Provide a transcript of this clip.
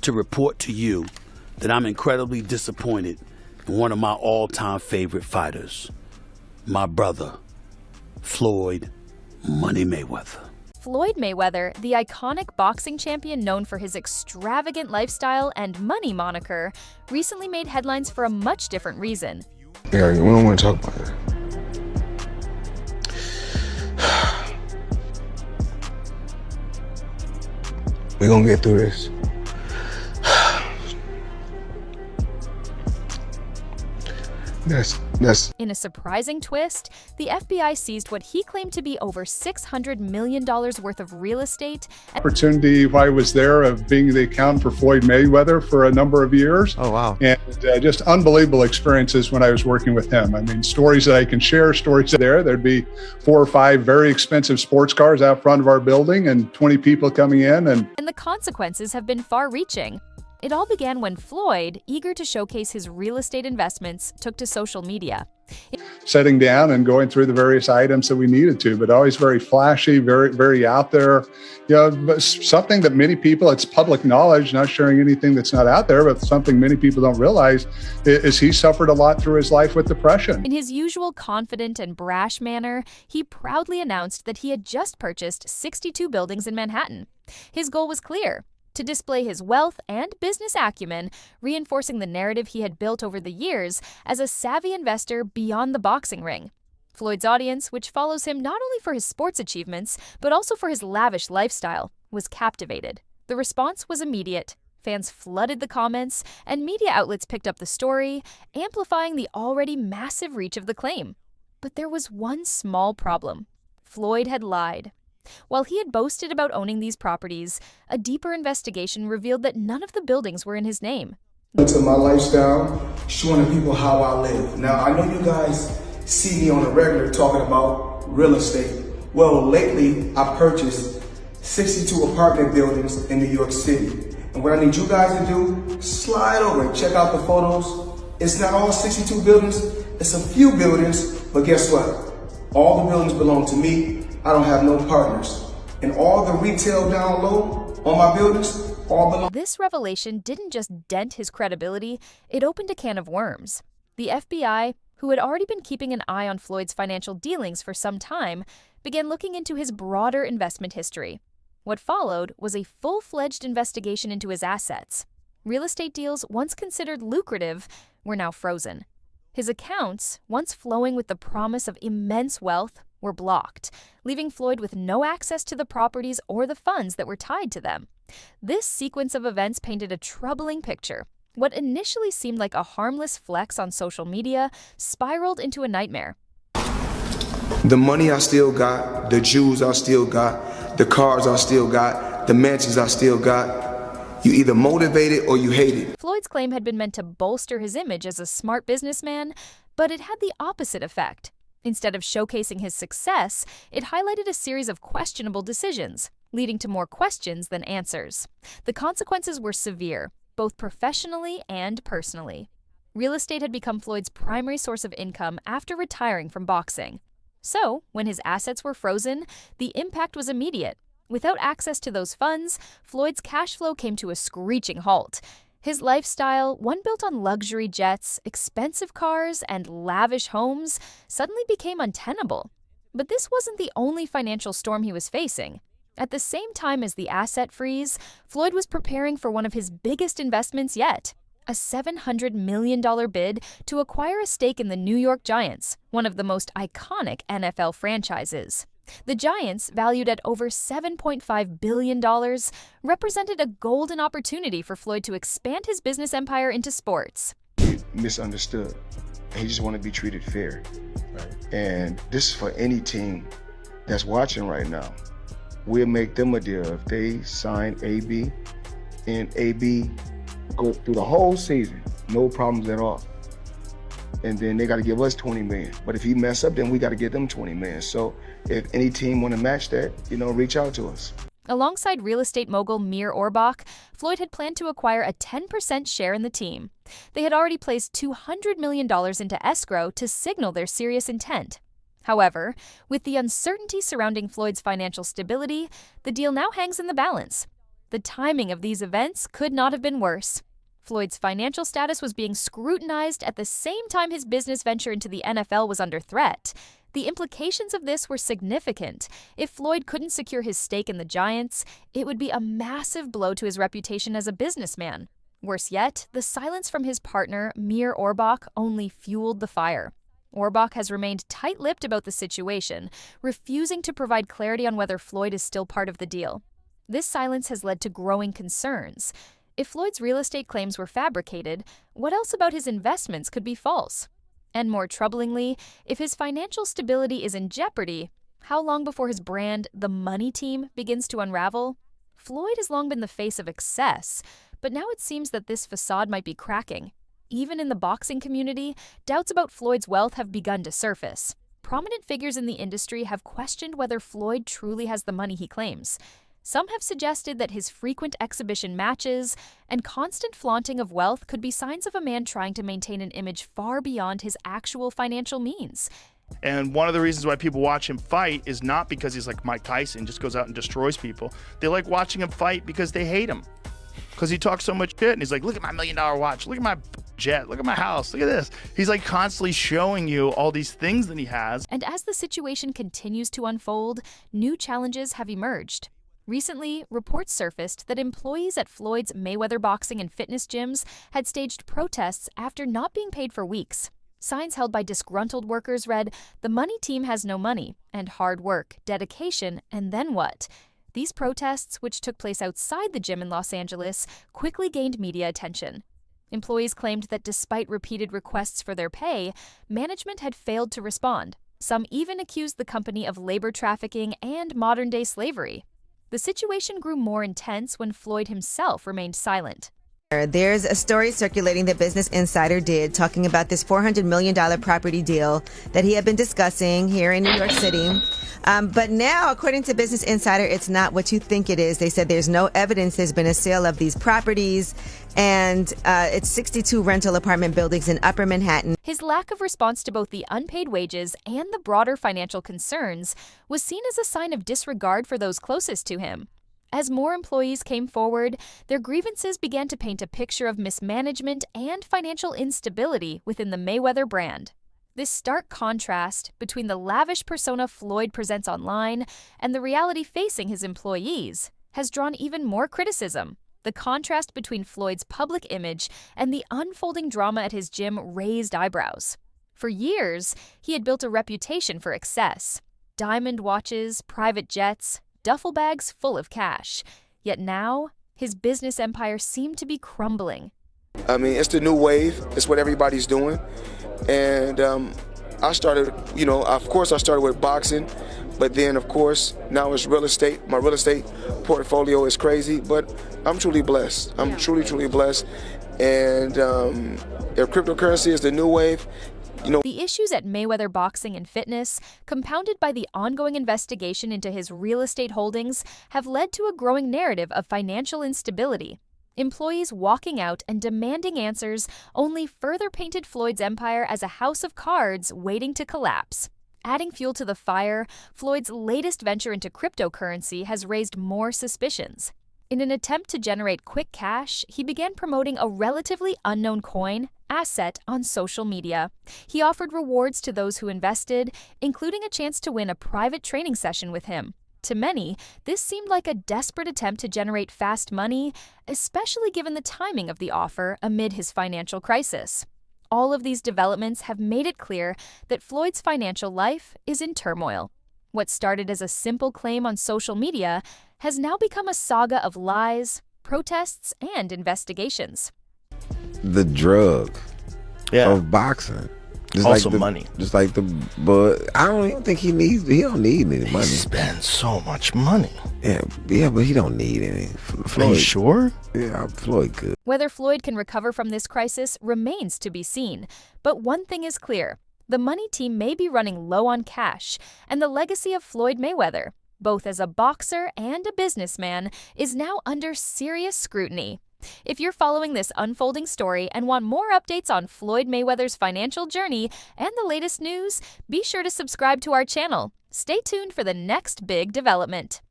to report to you that I'm incredibly disappointed in one of my all-time favorite fighters, my brother, Floyd Money Mayweather. Floyd Mayweather, the iconic boxing champion known for his extravagant lifestyle and money moniker, recently made headlines for a much different reason. Yeah, we don't want to talk about it. We're gonna get through this. That's In a surprising twist, the FBI seized what he claimed to be over $600 million worth of real estate. Opportunity while I was there of being the accountant for Floyd Mayweather for a number of years. Oh, wow. And just unbelievable experiences when I was working with him. I mean, stories that I can share, stories there. There'd be 4 or 5 very expensive sports cars out front of our building and 20 people coming in. And the consequences have been far-reaching. It all began when Floyd, eager to showcase his real estate investments, took to social media. Setting down and going through the various items that we needed to, but always very flashy, very out there. You know, but something that many people, it's public knowledge, not sharing anything that's not out there, but something many people don't realize is he suffered a lot through his life with depression. In his usual confident and brash manner, he proudly announced that he had just purchased 62 buildings in Manhattan. His goal was clear: to display his wealth and business acumen, reinforcing the narrative he had built over the years as a savvy investor beyond the boxing ring. Floyd's audience, which follows him not only for his sports achievements, but also for his lavish lifestyle, was captivated. The response was immediate. Fans flooded the comments, and media outlets picked up the story, amplifying the already massive reach of the claim. But there was one small problem. Floyd had lied. While he had boasted about owning these properties, a deeper investigation revealed that none of the buildings were in his name. To my lifestyle, showing the people how I live. Now, I know you guys see me on a regular talking about real estate. Well, lately, I purchased 62 apartment buildings in New York City. And what I need you guys to do, slide over and check out the photos. It's not all 62 buildings, it's a few buildings, but guess what? All the buildings belong to me. I don't have no partners. And all the retail down low on my buildings all belong. This revelation didn't just dent his credibility, it opened a can of worms. The FBI, who had already been keeping an eye on Floyd's financial dealings for some time, began looking into his broader investment history. What followed was a full-fledged investigation into his assets. Real estate deals, once considered lucrative, were now frozen. His accounts, once flowing with the promise of immense wealth, were blocked, leaving Floyd with no access to the properties or the funds that were tied to them. This sequence of events painted a troubling picture. What initially seemed like a harmless flex on social media spiraled into a nightmare. the money I still got, the jewels I still got, the cars I still got, the mansions I still got. You either motivate it or you hate it. Floyd's claim had been meant to bolster his image as a smart businessman, but it had the opposite effect. Instead of showcasing his success, it highlighted a series of questionable decisions, leading to more questions than answers. The consequences were severe, both professionally and personally. Real estate had become Floyd's primary source of income after retiring from boxing. So, when his assets were frozen, the impact was immediate. Without access to those funds, Floyd's cash flow came to a screeching halt. His lifestyle, one built on luxury jets, expensive cars, and lavish homes, suddenly became untenable. But this wasn't the only financial storm he was facing. At the same time as the asset freeze, Floyd was preparing for one of his biggest investments yet, a $700 million bid to acquire a stake in the New York Giants, one of the most iconic NFL franchises. The Giants, valued at over $7.5 billion, represented a golden opportunity for Floyd to expand his business empire into sports. He misunderstood. He just wanted to be treated fair. Right. And this is for any team that's watching right now. We'll make them a deal. If they sign AB and AB go through the whole season, no problems at all. And then they got to give us $20 million. But if he mess up, then we got to give them $20 million. So if any team want to match that, reach out to us. Alongside real estate mogul Mir Orbach, Floyd had planned to acquire a 10% share in the team. They had already placed $200 million into escrow to signal their serious intent. However, with the uncertainty surrounding Floyd's financial stability, the deal now hangs in the balance. The timing of these events could not have been worse. Floyd's financial status was being scrutinized at the same time his business venture into the NFL was under threat. The implications of this were significant. If Floyd couldn't secure his stake in the Giants, it would be a massive blow to his reputation as a businessman. Worse yet, the silence from his partner, Mir Orbach, only fueled the fire. Orbach has remained tight-lipped about the situation, refusing to provide clarity on whether Floyd is still part of the deal. This silence has led to growing concerns. If Floyd's real estate claims were fabricated, what else about his investments could be false? And more troublingly, if his financial stability is in jeopardy, how long before his brand, the Money Team, begins to unravel? Floyd has long been the face of excess, but now it seems that this facade might be cracking. Even in the boxing community, doubts about Floyd's wealth have begun to surface. Prominent figures in the industry have questioned whether Floyd truly has the money he claims. Some have suggested that his frequent exhibition matches and constant flaunting of wealth could be signs of a man trying to maintain an image far beyond his actual financial means. And one of the reasons why people watch him fight is not because he's like Mike Tyson, just goes out and destroys people. They like watching him fight because they hate him. Because he talks so much shit and he's like, look at my $1 million watch, look at my jet, look at my house, look at this. He's like constantly showing you all these things that he has. And as the situation continues to unfold, new challenges have emerged. Recently, reports surfaced that employees at Floyd's Mayweather boxing and fitness gyms had staged protests after not being paid for weeks. Signs held by disgruntled workers read, "The Money Team has no money," and "hard work, dedication, and then what?" These protests, which took place outside the gym in Los Angeles, quickly gained media attention. Employees claimed that despite repeated requests for their pay, management had failed to respond. Some even accused the company of labor trafficking and modern-day slavery. The situation grew more intense when Floyd himself remained silent. There's a story circulating that Business Insider did talking about this $400 million property deal that he had been discussing here in New York City. But now, according to Business Insider, it's not what you think it is. They said there's no evidence there's been a sale of these properties, and it's 62 rental apartment buildings in Upper Manhattan. His lack of response to both the unpaid wages and the broader financial concerns was seen as a sign of disregard for those closest to him. As more employees came forward, their grievances began to paint a picture of mismanagement and financial instability within the Mayweather brand. This stark contrast between the lavish persona Floyd presents online and the reality facing his employees has drawn even more criticism. The contrast between Floyd's public image and the unfolding drama at his gym raised eyebrows. For years, he had built a reputation for excess. Diamond watches, private jets, duffel bags full of cash. Yet now, his business empire seemed to be crumbling. I mean, it's the new wave. It's what everybody's doing. And I started, of course I started with boxing, but then of course now it's real estate. My real estate portfolio is crazy, but I'm truly blessed. I'm truly blessed. And if cryptocurrency is the new wave, The issues at Mayweather Boxing and Fitness, compounded by the ongoing investigation into his real estate holdings, have led to a growing narrative of financial instability. Employees walking out and demanding answers only further painted Floyd's empire as a house of cards waiting to collapse. Adding fuel to the fire, Floyd's latest venture into cryptocurrency has raised more suspicions. In an attempt to generate quick cash, he began promoting a relatively unknown coin, Asset, on social media. He offered rewards to those who invested, including a chance to win a private training session with him. To many, this seemed like a desperate attempt to generate fast money, especially given the timing of the offer amid his financial crisis. All of these developments have made it clear that Floyd's financial life is in turmoil. What started as a simple claim on social media has now become a saga of lies, protests, and investigations. The drug of boxing. Just Also like money. But I don't even think he don't need any money. He spends so much money. Yeah, but he don't need any. Are you sure? Yeah, Floyd could. Whether Floyd can recover from this crisis remains to be seen. But one thing is clear. The Money Team may be running low on cash, and the legacy of Floyd Mayweather, both as a boxer and a businessman, is now under serious scrutiny. If you're following this unfolding story and want more updates on Floyd Mayweather's financial journey and the latest news, be sure to subscribe to our channel. Stay tuned for the next big development.